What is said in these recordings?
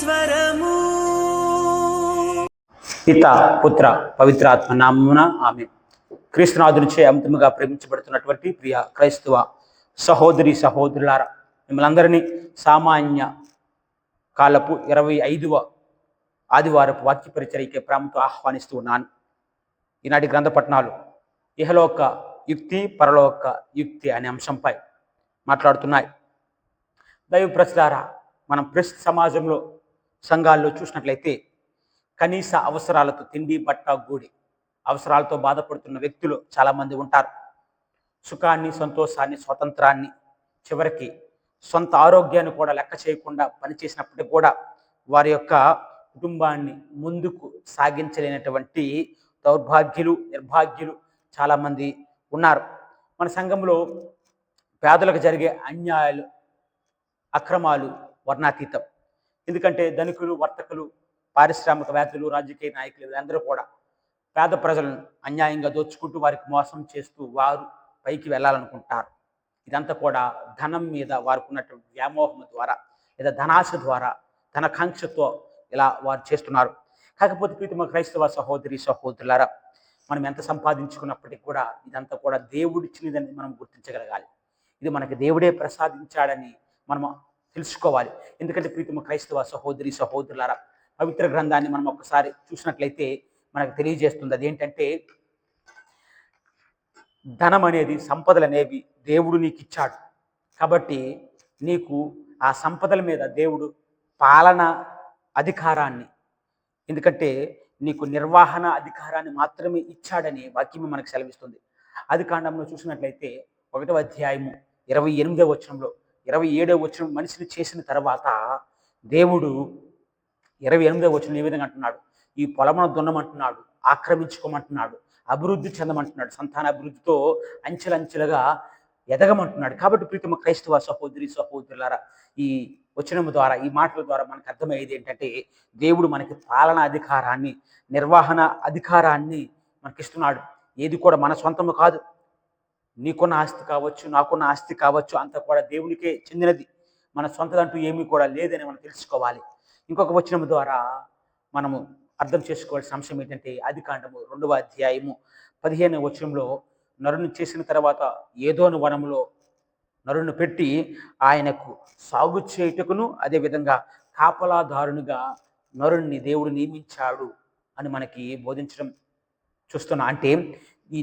స్వరము. పిత పుత్ర పవిత్రాత్మ నామమున ఆమె. క్రీస్తునాథునిచే అమితముగా ప్రేమించబడుతున్నటువంటి ప్రియ క్రైస్తవ సహోదరి సహోదరులారా, మిమ్మల్ని అందరినీ సామాన్య కాలపు 25వ ఆదివారపు వాక్య పరిచర్యకి ప్రేమతో ఆహ్వానిస్తూ ఉన్నాను. ఈనాటి గ్రంథ పఠనాలు ఇహలోక యుక్తి పరలోక యుక్తి అనే అంశంపై మాట్లాడుతున్నాయి. దైవ ప్రజలారా, మనం ప్రస్తుత సమాజంలో సంఘాల్లో చూసినట్లయితే కనీస అవసరాలతో తిండి బట్ట గూడి అవసరాలతో బాధపడుతున్న వ్యక్తులు చాలామంది ఉంటారు. సుఖాన్ని, సంతోషాన్ని, స్వతంత్రాన్ని, చివరికి సొంత ఆరోగ్యాన్ని కూడా లెక్క చేయకుండా పనిచేసినప్పటికీ కూడా వారి యొక్క కుటుంబాన్ని ముందుకు సాగించలేనటువంటి దౌర్భాగ్యులు, నిర్భాగ్యులు చాలామంది ఉన్నారు. మన సంఘంలో పేదలకు జరిగే అన్యాయాలు, అక్రమాలు వర్ణాతీతం. ఎందుకంటే ధనికులు, వర్తకులు, పారిశ్రామికవేత్తలు, రాజకీయ నాయకులు వీళ్ళందరూ కూడా పేద ప్రజలను అన్యాయంగా దోచుకుంటూ వారికి మోసం చేస్తూ వారు పైకి వెళ్ళాలనుకుంటారు. ఇదంతా కూడా ధనం మీద వారికి ఉన్నటువంటి వ్యామోహం ద్వారా లేదా ధనాశ ద్వారా, ధనకాంక్షతో ఇలా వారు చేస్తున్నారు. కాకపోతే ప్రీతమ క్రైస్తవ సహోదరి సహోదరులారా, మనం ఎంత సంపాదించుకున్నప్పటికీ కూడా ఇదంతా కూడా దేవుడిచ్చినదని మనం గుర్తించగలగాలి. ఇది మనకి దేవుడే ప్రసాదించాడని మనం తెలుసుకోవాలి. ఎందుకంటే ప్రీతమ క్రైస్తవ సహోదరి సహోదరులారా, పవిత్ర గ్రంథాన్ని మనం ఒక్కసారి చూసినట్లయితే మనకు తెలియజేస్తుంది. అదేంటంటే, ధనం అనేది, సంపదలు అనేవి దేవుడు నీకు ఇచ్చాడు. కాబట్టి నీకు ఆ సంపదల మీద దేవుడు పాలన అధికారాన్ని, ఎందుకంటే నీకు నిర్వహణ అధికారాన్ని మాత్రమే ఇచ్చాడని వాక్యం మనకు సెలవిస్తుంది. ఆది కాండంలో చూసినట్లయితే 1వ అధ్యాయము 28వ వచనంలో 27వ వచనం మనిషిని చేసిన తర్వాత దేవుడు 28వ వచనం ఏ విధంగా అంటున్నాడు? ఈ పొలమును దున్నమంటున్నాడు, ఆక్రమించుకోమంటున్నాడు, అభివృద్ధి చెందమంటున్నాడు, సంతాన అభివృద్ధితో అంచెలంచెలుగా ఎదగమంటున్నాడు. కాబట్టి ప్రీతమ క్రైస్తవ సహోదరి సహోదరులారా, ఈ వచనము ద్వారా, ఈ మాటల ద్వారా మనకు అర్థమయ్యేది ఏంటంటే, దేవుడు మనకి పాలనా అధికారాన్ని, నిర్వహణ అధికారాన్ని మనకిస్తున్నాడు. ఏది కూడా మన సొంతము కాదు. నీకున్న ఆస్తి కావచ్చు, నాకున్న ఆస్తి కావచ్చు, అంతా కూడా దేవునికే చెందినది. మన సొంతదంటూ ఏమీ కూడా లేదని మనం తెలుసుకోవాలి. ఇంకొక వచనం ద్వారా మనము అర్థం చేసుకోవాల్సిన అంశం ఏంటంటే, ఆది కాండము 2వ అధ్యాయము 15వ వచనంలో నరుని చేసిన తర్వాత ఏదోను వనములో నరుని పెట్టి ఆయనకు సాగు చేయుటకును అదేవిధంగా కాపలాదారునిగా నరుణ్ణి దేవుడు నియమించాడు అని మనకి బోధించడం చూస్తున్నాం. అంటే ఈ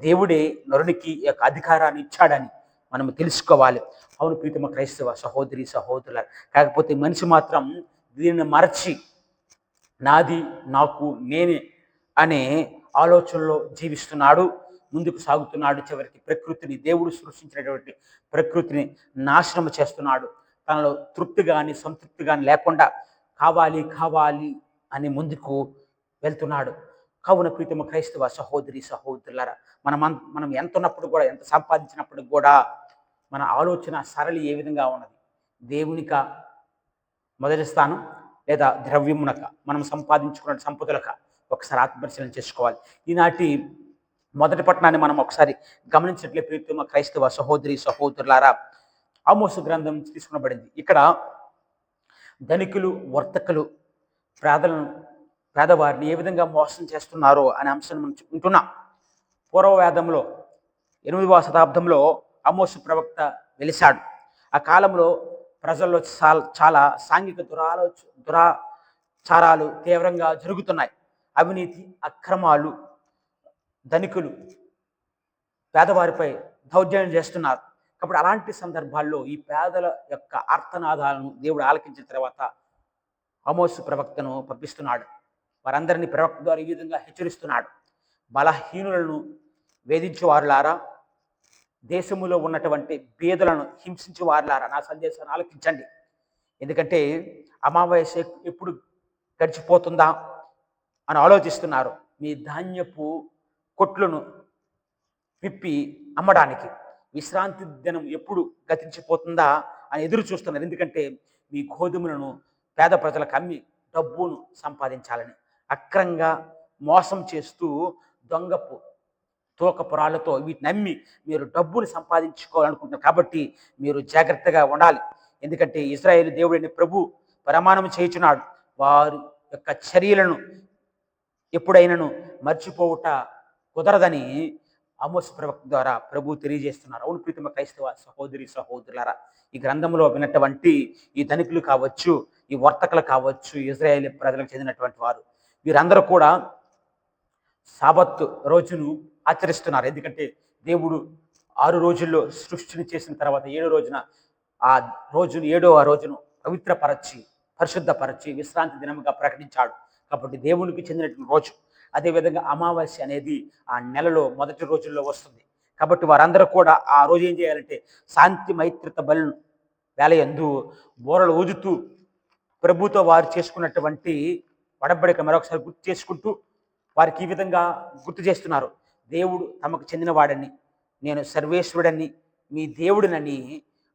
దేవుడే నరునికి యొక్క అధికారాన్ని ఇచ్చాడని మనం తెలుసుకోవాలి. అవును ప్రీతమ క్రైస్తవ సహోదరి సహోదరుల, కాకపోతే మనిషి మాత్రం దీనిని మరచి నాది, నాకు, నేనే అనే ఆలోచనలో జీవిస్తున్నాడు, ముందుకు సాగుతున్నాడు. చివరికి ప్రకృతిని, దేవుడు సృష్టించినటువంటి ప్రకృతిని నాశనం చేస్తున్నాడు. తనలో తృప్తి కానీ సంతృప్తి కానీ లేకుండా కావాలి కావాలి అని ముందుకు వెళ్తున్నాడు. కావున ప్రీతమ క్రైస్తవ సహోదరి సహోదరులారా, మనం ఎంత ఉన్నప్పుడు కూడా, ఎంత సంపాదించినప్పుడు కూడా మన ఆలోచన సరళి ఏ విధంగా ఉన్నది? దేవునిక మొదటి స్థానం లేదా ద్రవ్యమునక, మనం సంపాదించుకున్న సంపదలక? ఒకసారి ఆత్మపరిశీలన చేసుకోవాలి. ఈనాటి మొదటి పట్టణాన్ని మనం ఒకసారి గమనించినట్లే ప్రీతమ క్రైస్తవ సహోదరి సహోదరులారా, ఆమోసు గ్రంథం తీసుకునబడింది. ఇక్కడ ధనికులు, వర్తకులు పేదవారిని ఏ విధంగా మోసం చేస్తున్నారో అనే అంశాన్ని మనం వింటున్నాం. పూర్వవేదంలో 8వ శతాబ్దంలో ఆమోసు ప్రవక్త వెలిశాడు. ఆ కాలంలో ప్రజల్లో చాలా సాంఘిక దురాచారాలు తీవ్రంగా జరుగుతున్నాయి. అవినీతి, అక్రమాలు, ధనికులు పేదవారిపై దౌర్జన్యం చేస్తున్నారు. కాబట్టి అలాంటి సందర్భాల్లో ఈ పేదల యొక్క ఆర్తనాదాలను దేవుడు ఆలకించిన తర్వాత ఆమోసు ప్రవక్తను పంపిస్తున్నాడు. వారందరినీ ప్రవక్త ద్వారా ఈ విధంగా హెచ్చరిస్తున్నాడు. బలహీనులను వేధించేవారులారా, దేశములో ఉన్నటువంటి పేదలను హింసించే వారులారా, నా సందేశాన్ని ఆలకించండి. ఎందుకంటే అమావాస్య ఎప్పుడు గడిచిపోతుందా అని ఆలోచిస్తున్నారు. మీ ధాన్యపు కొట్లను విప్పి అమ్మడానికి విశ్రాంతి దినం ఎప్పుడు గతించిపోతుందా అని ఎదురు చూస్తున్నారు. ఎందుకంటే మీ గోధుమలను పేద ప్రజలకు అమ్మి డబ్బును సంపాదించాలని అక్రంగా మోసం చేస్తూ దొంగపు తూకపురాలతో వీటిని నమ్మి మీరు డబ్బులు సంపాదించుకోవాలనుకుంటున్నారు. కాబట్టి మీరు జాగ్రత్తగా ఉండాలి. ఎందుకంటే ఇశ్రాయేలు దేవుడైన ప్రభు ప్రమాణం చేయుచున్నాడు, వారి యొక్క చర్యలను ఎప్పుడైనాను మర్చిపోవుట కుదరదని ఆమోస్ ప్రవక్త ద్వారా ప్రభు తెలియజేస్తున్నారు. అవును ప్రీతమ క్రైస్తవ సహోదరి సహోదరులారా, ఈ గ్రంథంలో విన్నటువంటి ఈ ధనికులు కావచ్చు, ఈ వర్తకులు కావచ్చు, ఇజ్రాయేల్ ప్రజలకు చెందినటువంటి వారు, వీరందరూ కూడా సాబత్తు రోజును ఆచరిస్తున్నారు. ఎందుకంటే దేవుడు 6 రోజుల్లో సృష్టిని చేసిన తర్వాత 7 రోజున ఆ రోజును 7వ రోజును పవిత్రపరచి పరిశుద్ధపరచి విశ్రాంతి దినముగా ప్రకటించాడు. కాబట్టి దేవునికి చెందినటువంటి రోజు. అదేవిధంగా అమావాస్య అనేది ఆ నెలలో మొదటి రోజుల్లో వస్తుంది. కాబట్టి వారందరూ కూడా ఆ రోజు ఏం చేయాలంటే శాంతి మైత్రిత బలులను వేలయందు బోరలు ఊదుతూ ప్రభుతో వారు చేసుకున్నటువంటి వడబడిక మరొకసారి గుర్తు చేసుకుంటూ వారికి ఈ విధంగా గుర్తు చేస్తున్నారు. దేవుడు తమకు చెందినవాడని, నేను సర్వేశ్వరుడని, మీ దేవుడినని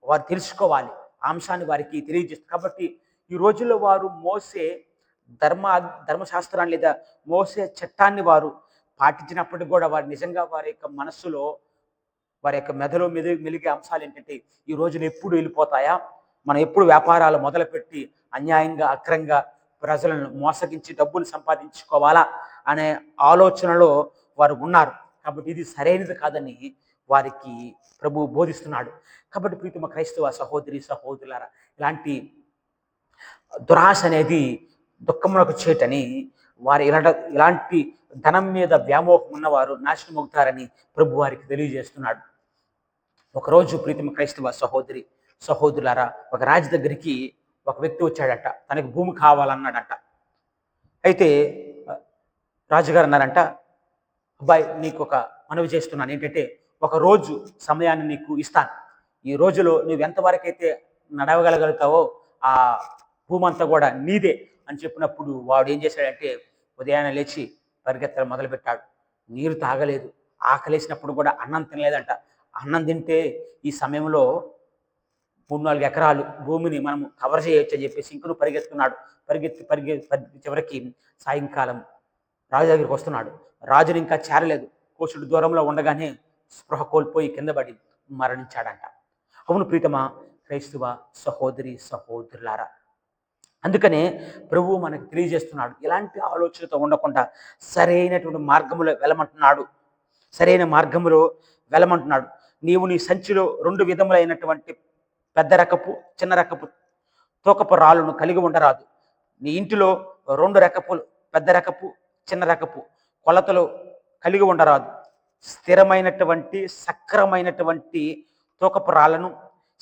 వారు తెలుసుకోవాలి. ఆ అంశాన్ని వారికి తెలియజేస్తారు. కాబట్టి ఈ రోజుల్లో వారు మోసే ధర్మశాస్త్రాన్ని లేదా మోసే చట్టాన్ని వారు పాటించినప్పటికీ కూడా వారు నిజంగా వారి యొక్క మనస్సులో వారి యొక్క మెదలో మెలిగే అంశాలు ఏంటంటే, ఈ రోజులు ఎప్పుడు వెళ్ళిపోతాయా, మనం ఎప్పుడు వ్యాపారాలు మొదలుపెట్టి అన్యాయంగా అక్రంగా ప్రజలను మోసగించి డబ్బులు సంపాదించుకోవాలా అనే ఆలోచనలో వారు ఉన్నారు. కాబట్టి ఇది సరైనది కాదని వారికి ప్రభువు బోధిస్తున్నాడు. కాబట్టి ప్రీతమ క్రైస్తవ సహోదరి సహోదరులారా, ఇలాంటి దురాశ అనేది దుఃఖమునకు చేటని, వారు ఇలాంటి ధనం మీద వ్యామోహం ఉన్నవారు నాశనం అవుతారని ప్రభు వారికి తెలియజేస్తున్నాడు. ఒకరోజు ప్రీతమ క్రైస్తవ సహోదరి సహోదరులారా, ఒక రాజు దగ్గరికి ఒక వ్యక్తి వచ్చాడట. తనకి భూమి కావాలన్నాడట. అయితే రాజుగారు అన్నారంట, అబ్బాయి నీకు ఒక మనవి చేస్తున్నాను, ఏంటంటే ఒక రోజు సమయాన్ని నీకు ఇస్తాను. ఈ రోజులో నువ్వు ఎంతవరకు అయితే నడవగలగలుగుతావో ఆ భూమి అంతా కూడా నీదే అని చెప్పినప్పుడు వాడు ఏం చేశాడంటే ఉదయాన్నే లేచి పరిగెత్తడం మొదలుపెట్టాడు. నీరు తాగలేదు, ఆకలేసినప్పుడు కూడా అన్నం తినలేదంట. అన్నం తింటే ఈ సమయంలో 3-4 ఎకరాలు భూమిని మనం కవర్ చేయొచ్చు అని చెప్పేసి ఇంకను పరిగెత్తున్నాడు. పరిగెత్తి చివరికి సాయంకాలం రాజు దగ్గరికి వస్తున్నాడు. రాజుని ఇంకా చేరలేదు. కోసుడు దూరంలో ఉండగానే స్పృహ కోల్పోయి కింద పడి మరణించాడంట. అవును ప్రీతమ క్రైస్తవ సహోదరి సహోదరులారా, అందుకనే ప్రభువు మనకు తెలియజేస్తున్నాడు, ఇలాంటి ఆలోచనతో ఉండకుండా సరైనటువంటి మార్గంలో వెళ్ళమంటున్నాడు. సరైన మార్గంలో వెళ్ళమంటున్నాడు. నీవు నీ సంచిలో 2 విధములైనటువంటి పెద్ద రకపు చిన్న రకపు తూకపు రాళ్ళను కలిగి ఉండరాదు. నీ ఇంటిలో 2 రకపులు పెద్ద రకపు చిన్న రకపు కొలతలు కలిగి ఉండరాదు. స్థిరమైనటువంటి సక్రమైనటువంటి తూకపు రాళ్ళను,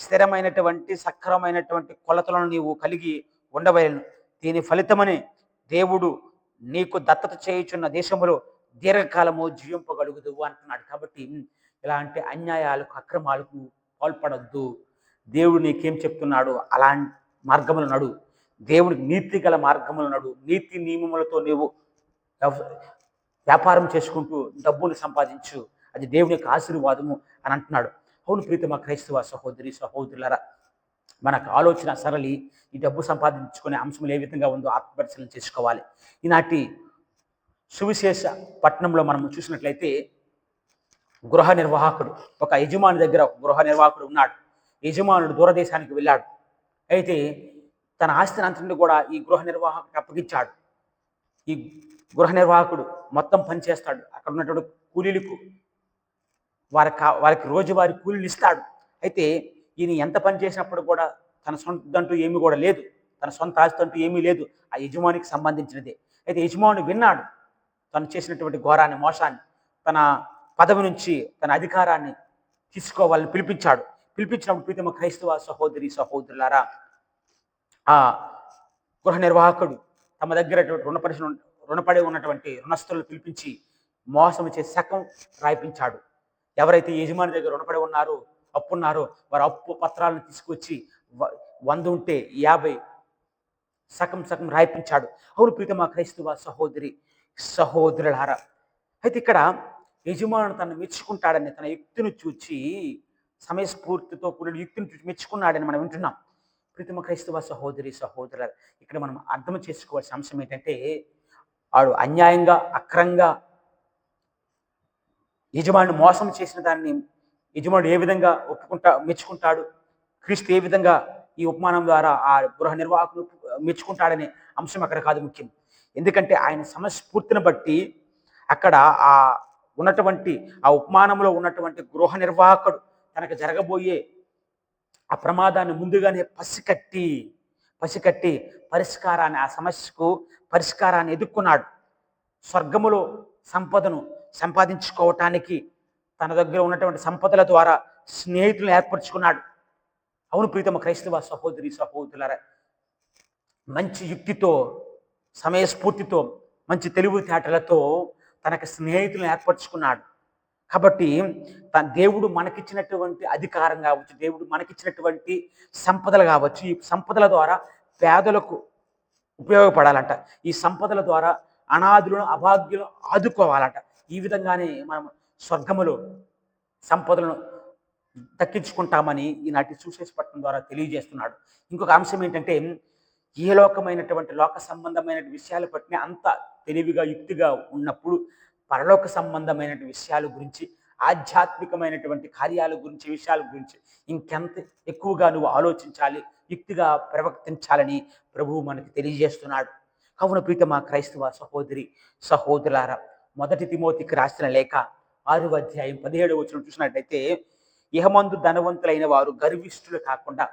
స్థిరమైనటువంటి సక్రమైనటువంటి కొలతలను నీవు కలిగి ఉండవలెను. దీని ఫలితమని దేవుడు నీకు దత్తత చేయుచున్న దేశములో దీర్ఘకాలము జీవింపగలుగుదువు అంటున్నాడు. కాబట్టి ఇలాంటి అన్యాయాలకు అక్రమాలకు పాల్పడొద్దు. దేవుడు నీకేం చెప్తున్నాడు, అలాంటి మార్గములు నడు. దేవుడికి నీతి గల మార్గములు నడు. నీతి నియమములతో నీవు వ్యాపారం చేసుకుంటూ డబ్బును సంపాదించు, అది దేవుని యొక్క ఆశీర్వాదము అని అంటున్నాడు. అవును ప్రీతమ క్రైస్తవ సహోదరి సహోదరులారా, మనకు ఆలోచన సరళి ఈ డబ్బు సంపాదించుకునే అంశములు ఏ విధంగా ఉందో ఆత్మపరిశీలన చేసుకోవాలి. ఈనాటి సువిశేష పట్టణంలో మనం చూసినట్లయితే గృహ నిర్వాహకుడు, ఒక యజమాని దగ్గర ఒక గృహ నిర్వాహకుడు ఉన్నాడు. యజమానుడు దూరదేశానికి వెళ్ళాడు. అయితే తన ఆస్తిని అంతటిని కూడా ఈ గృహ నిర్వాహకుడికి అప్పగించాడు. ఈ గృహ నిర్వాహకుడు మొత్తం పని చేస్తాడు. అక్కడ ఉన్నటువంటి కూలీలకు వారికి రోజువారి కూలీలు ఇస్తాడు. అయితే ఈయన ఎంత పని చేసినప్పుడు కూడా తన సొంతంటూ ఏమీ కూడా లేదు, తన సొంత ఆస్తి అంటూ ఏమీ లేదు, ఆ యజమానికి సంబంధించినదే. అయితే యజమాని విన్నాడు తను చేసినటువంటి ఘోరాన్ని, మోసాన్ని, తన పదవి నుంచి తన అధికారాన్ని తీసుకోవాలని పిలిపించాడు. పిలిపించినప్పుడు ప్రీతమ క్రైస్తవ సహోదరి సహోదరులారా, ఆ గృహ నిర్వాహకుడు తమ దగ్గర రుణపడి ఉన్నటువంటి రుణస్తులను పిలిపించి మోసం చేసి సగం రాయిపించాడు. ఎవరైతే యజమాని దగ్గర రుణపడి ఉన్నారో, అప్పున్నారో, వారు అప్పు పత్రాలను తీసుకొచ్చి 100 ఉంటే 50 సగం రాయిపించాడు. అవును ప్రీతమ క్రైస్తవ సహోదరి సహోదరులారా, అయితే ఇక్కడ యజమానుడు తను మెచ్చుకుంటాడని, తన యుక్తిని చూచి, సమయస్ఫూర్తితో కూడిన యుక్తిని చూసి మెచ్చుకున్నాడని మనం వింటున్నాం. ప్రీతమ క్రైస్తవ సహోదరి సహోదరులారా, ఇక్కడ మనం అర్థం చేసుకోవాల్సిన అంశం ఏంటంటే, వాడు అన్యాయంగా అక్రంగా యజమాని మోసం చేసిన దాన్ని యజమానుడు ఏ విధంగా మెచ్చుకుంటాడు, క్రీస్తు ఏ విధంగా ఈ ఉపమానం ద్వారా ఆ గృహ నిర్వాహకులు మెచ్చుకుంటాడనే అంశం అక్కడ కాదు ముఖ్యం. ఎందుకంటే ఆయన సమస్ఫూర్తిని బట్టి అక్కడ ఆ ఉన్నటువంటి ఆ ఉపమానంలో ఉన్నటువంటి గృహ నిర్వాహకుడు తనకు జరగబోయే ఆ ప్రమాదాన్ని ముందుగానే పసికట్టి పరిష్కారాన్ని, ఆ సమస్యకు పరిష్కారాన్ని ఎదుర్కొన్నాడు. స్వర్గములో సంపదను సంపాదించుకోవటానికి తన దగ్గర ఉన్నటువంటి సంపదల ద్వారా స్నేహితులను ఏర్పరచుకున్నాడు. అవును ప్రీతమ క్రైస్తవ సహోదరి సహోదరులారా, మంచి యుక్తితో, సమయస్ఫూర్తితో, మంచి తెలివితేటలతో తనకు స్నేహితులను ఏర్పరచుకున్నాడు. కాబట్టి దేవుడు మనకిచ్చినటువంటి అధికారం కావచ్చు, దేవుడు మనకిచ్చినటువంటి సంపదలు కావచ్చు, ఈ సంపదల ద్వారా పేదలకు ఉపయోగపడాలంట. ఈ సంపదల ద్వారా అనాథులను, అభాగ్యులను ఆదుకోవాలట. ఈ విధంగానే మనం స్వర్గములో సంపదలను దక్కించుకుంటామని ఈనాటి సువిశేష పట్టణం ద్వారా తెలియజేస్తున్నాడు. ఇంకొక అంశం ఏంటంటే, లోక సంబంధమైన విషయాలు పట్ల అంత తెలివిగా, యుక్తిగా ఉన్నప్పుడు పరలోక సంబంధమైన విషయాల గురించి, ఆధ్యాత్మికమైనటువంటి కార్యాల గురించి, విషయాల గురించి ఇంకెంత ఎక్కువగా నువ్వు ఆలోచించాలి, యుక్తిగా ప్రవర్తించాలని ప్రభువు మనకి తెలియజేస్తున్నాడు. కావున ప్రీతమా క్రైస్తవ సహోదరి సహోదరులారా, 1 తిమోతికి రాసిన లేఖ 6వ అధ్యాయం 17వ వచనం చూసినట్లయితే, ఇహమందు ధనవంతులైన వారు గర్విష్ఠులు కాకుండా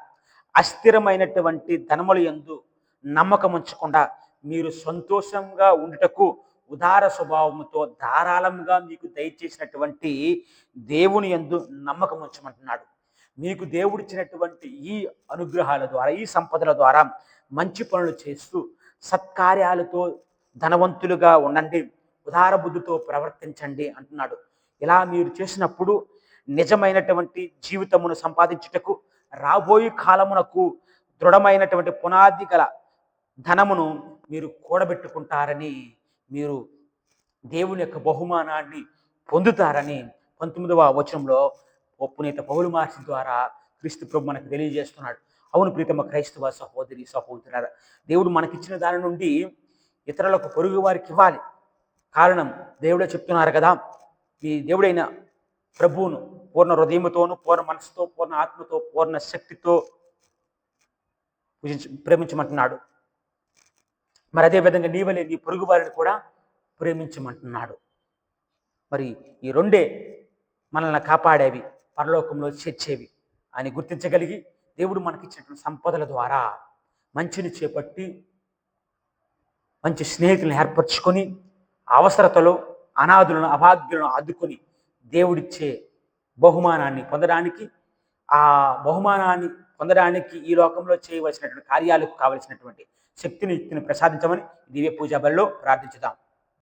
అస్థిరమైనటువంటి ధనముల యందు నమ్మకం ఉంచకుండా మీరు సంతోషంగా ఉండుటకు ఉదార స్వభావముతో ధారాళంగా మీకు దయచేసినటువంటి దేవుని యందు నమ్మకం ఉంచమంటున్నాడు. మీకు దేవుడిచ్చినటువంటి ఈ అనుగ్రహాల ద్వారా, ఈ సంపదల ద్వారా మంచి పనులు చేస్తూ సత్కార్యాలతో ధనవంతులుగా ఉండండి, ఉదార బుద్ధితో ప్రవర్తించండి అంటున్నాడు. ఇలా మీరు చేసినప్పుడు నిజమైనటువంటి జీవితమును సంపాదించుటకు, రాబోయే కాలమునకు దృఢమైనటువంటి పునాది గల ధనమును మీరు కూడబెట్టుకుంటారని, మీరు దేవుని యొక్క బహుమానాన్ని పొందుతారని 19వ వచనంలో పునీత పౌలు మహర్షి ద్వారా క్రీస్తు ప్రభు మనకు తెలియజేస్తున్నాడు. అవును ప్రీతమ క్రైస్తవ సహోదరి సహోదరులారా, దేవుడు మనకిచ్చిన దాని నుండి ఇతరులకు, పొరుగు వారికి ఇవ్వాలి. కారణం దేవుడే చెప్తున్నారు కదా, మీ దేవుడైన ప్రభువును పూర్ణ హృదయముతోను, పూర్ణ మనసుతో, పూర్ణ ఆత్మతో, పూర్ణ శక్తితో ప్రేమించమంటున్నాడు. మరి అదేవిధంగా నీ వలె నీ పొరుగు వారిని కూడా ప్రేమించమంటున్నాడు. మరి ఈ రెండే మనల్ని కాపాడేవి, పరలోకంలో చేర్చేవి అని గుర్తించగలిగి, దేవుడు మనకిచ్చినటువంటి సంపదల ద్వారా మంచిని చేపట్టి, మంచి స్నేహితులను ఏర్పరచుకొని, అవసరతలో అనాథులను, అభాగ్యులను ఆదుకొని దేవుడిచ్చే బహుమానాన్ని పొందడానికి, ఆ బహుమానాన్ని పొందడానికి ఈ లోకంలో చేయవలసినటువంటి కార్యాలకు కావలసినటువంటి శక్తిని, యుక్తిని ప్రసాదించమని దివ్య పూజా బలిలో ప్రార్థించుదాం.